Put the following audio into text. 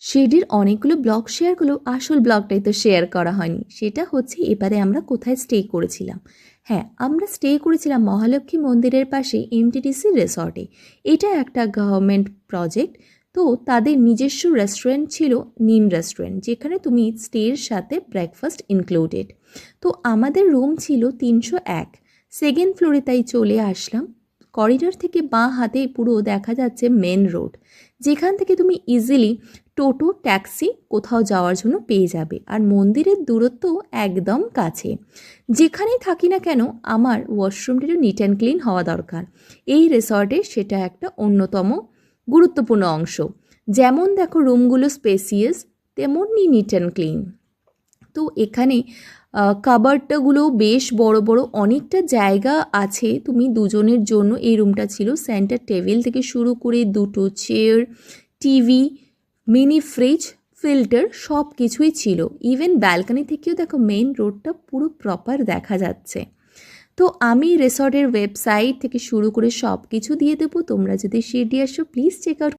শেডের অনেকগুলো blog share করলেও আসল ব্লগটাই তো শেয়ার করা হয়নি। সেটা হচ্ছে এবারে আমরা কোথায় স্টে করেছিলাম। হ্যাঁ, আমরা স্টে করেছিলাম মহালক্ষ্মী মন্দিরের পাশে এমটিডিসি রিসর্টে। এটা একটা গভর্নমেন্ট প্রজেক্ট। তো তাদের নিজস্ব রেস্টুরেন্ট ছিল, নিম রেস্টুরেন্ট, যেখানে তুমি স্টের সাথে ব্রেকফাস্ট ইনক্লুডেড। তো আমাদের রুম ছিল 301, সেকেন্ড ফ্লোরে। তাই চলে আসলাম। করিডোর থেকে বাঁ হাতে পুরো দেখা যাচ্ছে মেন রোড, যেখান থেকে তুমি ইজিলি টোটো, ট্যাক্সি কোথাও যাওয়ার জন্য পেয়ে যাবে। আর মন্দিরের দূরত্ব একদম কাছে। যেখানেই থাকি না কেন আমার ওয়াশরুমটা একটু নিট অ্যান্ড ক্লিন হওয়া দরকার। এই রিসর্টে সেটা একটা অন্যতম গুরুত্বপূর্ণ অংশ। যেমন দেখো রুমগুলো স্পেসিয়াস, তেমনই নিট অ্যান্ড ক্লিন। তো এখানে কাবার্ডটাগুলো বেশ বড় বড়, অনেকটা জায়গা আছে তুমি দুজনের জন্য। এই রুমটা ছিল সেন্টার টেবিল থেকে শুরু করে দুটো chair, TV, mini fridge, filter সব কিছুই ছিল। ইভেন ব্যালকনি থেকেও দেখো মেইন রোডটা পুরো প্রপার দেখা যাচ্ছে। তো আমি রিসর্টের ওয়েবসাইট থেকে শুরু করে সব কিছু দিয়ে দেবো। তোমরা যদি শিরডি আসো প্লিজ চেক আউট